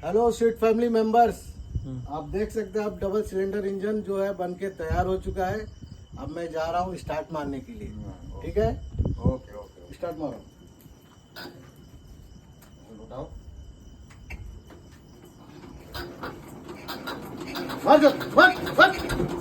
Hello sweet family members, आप देख सकते हैं अब डबल सिलेंडर इंजन जो है बन के तैयार हो चुका है। अब मैं जा रहा हूँ स्टार्ट मारने के लिए। ठीक है, ओके ओके स्टार्ट मारो। बताओ। मार दो, मार, मार।